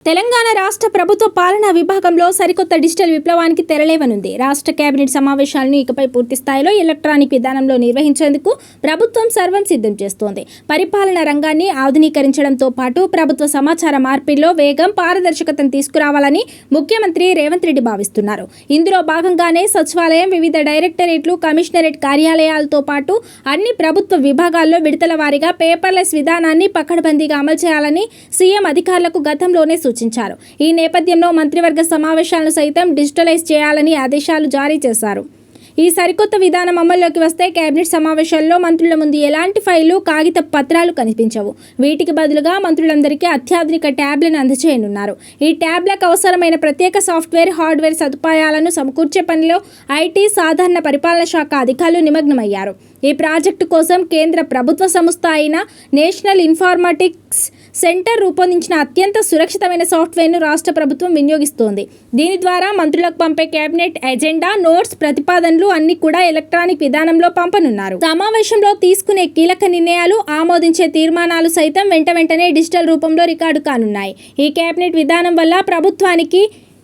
తెలంగాణ రాష్ట్ర ప్రభుత్వ పాలనా విభాగంలో సరికొత్త డిజిటల్ విప్లవానికి తెరలేవనుంది. రాష్ట్ర కేబినెట్ సమావేశాలను ఇకపై పూర్తి స్థాయిలో ఎలక్ట్రానిక్ విధానంలో నిర్వహించేందుకు ప్రభుత్వం సర్వం సిద్ధం చేస్తోంది. పరిపాలనా రంగాన్ని ఆధునీకరించడంతో పాటు ప్రభుత్వ సమాచార మార్పిడిలో వేగం, పారదర్శకతను తీసుకురావాలని ముఖ్యమంత్రి రేవంత్ రెడ్డి భావిస్తున్నారు. ఇందులో భాగంగానే సచివాలయం, వివిధ డైరెక్టరేట్లు, కమిషనరేట్ కార్యాలయాలతో పాటు అన్ని ప్రభుత్వ విభాగాల్లో విడతల వారీగా పేపర్లెస్ విధానాన్ని పకడ్బందీగా అమలు చేయాలని సీఎం అధికారులకు గతంలోనే సూచించారు. ఈ నేపథ్యంలో మంత్రివర్గ సమావేశాలను సైతం డిజిటలైజ్ చేయాలని ఆదేశాలు జారీ చేశారు. ఈ సరికొత్త విధానం అమల్లోకి వస్తే కేబినెట్ సమావేశాల్లో మంత్రుల ముందు ఎలాంటి ఫైళ్లు, కాగిత పత్రాలు కనిపించవు. వీటికి బదులుగా మంత్రులందరికీ అత్యాధునిక ట్యాబ్లను అందజేయనున్నారు. ఈ ట్యాబ్లకు అవసరమైన ప్రత్యేక సాఫ్ట్వేర్, హార్డ్వేర్ సదుపాయాలను సమకూర్చే పనిలో ఐటీ, సాధారణ పరిపాలన శాఖ అధికారులు నిమగ్నమయ్యారు. ఈ ప్రాజెక్టు కోసం కేంద్ర ప్రభుత్వ సంస్థ అయిన నేషనల్ ఇన్ఫర్మేటిక్స్ సెంటర్ రూపొందించిన అత్యంత సురక్షితమైన సాఫ్ట్వేర్ను రాష్ట్ర ప్రభుత్వం వినియోగిస్తోంది. దీని ద్వారా మంత్రులకు పంపే కేబినెట్ ఎజెండా, నోట్స్, ప్రతిపాదనలు అన్ని కూడా ఎలక్ట్రానిక్ విధానంలో పంపనున్నారు. సమావేశంలో తీసుకునే కీలక నిర్ణయాలు, ఆమోదించే తీర్మానాలు సైతం వెంటనే డిజిటల్ రూపంలో రికార్డు కానున్నాయి. ఈ కేబినెట్ విధానం వల్ల ప్రభుత్వానికి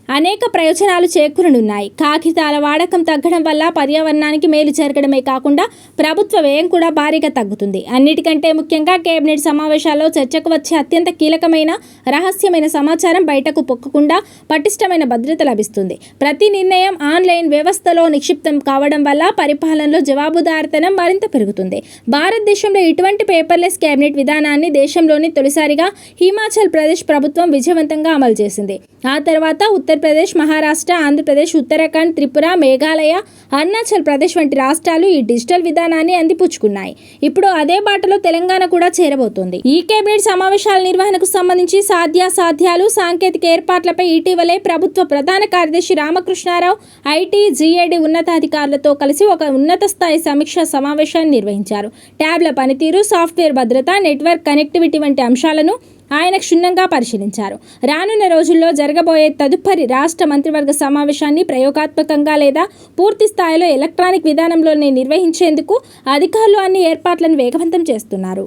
అనేక ప్రయోజనాలు చేకూరనున్నాయి. కాగితాల వాడకం తగ్గడం వల్ల పర్యావరణానికి మేలు జరగడమే కాకుండా ప్రభుత్వ వ్యయం కూడా భారీగా తగ్గుతుంది. అన్నిటికంటే ముఖ్యంగా కేబినెట్ సమావేశాల్లో చర్చకు వచ్చే అత్యంత కీలకమైన, రహస్యమైన సమాచారం బయటకు పొక్కకుండా పటిష్టమైన భద్రత లభిస్తుంది. ప్రతి నిర్ణయం ఆన్లైన్ వ్యవస్థలో నిక్షిప్తం కావడం వల్ల పరిపాలనలో జవాబుదారీతనం మరింత పెరుగుతుంది. భారతదేశంలో ఇటువంటి పేపర్లెస్ కేబినెట్ విధానాన్ని దేశంలోని తొలిసారిగా హిమాచల్ ప్రదేశ్ ప్రభుత్వం విజయవంతంగా అమలు చేసింది. ఆ తర్వాత ఉత్తరప్రదేశ్, మహారాష్ట్ర, ఆంధ్రప్రదేశ్, ఉత్తరాఖండ్, త్రిపుర, మేఘాలయ, అరుణాచల్ ప్రదేశ్ వంటి రాష్ట్రాలు ఈ డిజిటల్ విధానాన్ని అందిపుచ్చుకున్నాయి. ఇప్పుడు అదే బాటలో తెలంగాణ కూడా చేరబోతోంది. ఈ కేబినెట్ సమావేశాల నిర్వహణకు సంబంధించి సాధ్యాసాధ్యాలు, సాంకేతిక ఏర్పాట్లపై ఇటీవలే ప్రభుత్వ ప్రధాన కార్యదర్శి రామకృష్ణారావు ఐటీ, జీఏడీ ఉన్నతాధికారులతో కలిసి ఒక ఉన్నత స్థాయి సమీక్షా సమావేశాన్ని నిర్వహించారు. ట్యాబ్ల పనితీరు, సాఫ్ట్వేర్ భద్రత, నెట్వర్క్ కనెక్టివిటీ వంటి అంశాలను ఆయన క్షుణ్ణంగా పరిశీలించారు. రానున్న రోజుల్లో జరగబోయే తదుపరి రాష్ట్ర మంత్రివర్గ సమావేశాన్ని ప్రయోగాత్మకంగా లేదా పూర్తి స్థాయిలో ఎలక్ట్రానిక్ విధానంలోనే నిర్వహించేందుకు అధికారులు అన్ని ఏర్పాట్లను వేగవంతం చేస్తున్నారు.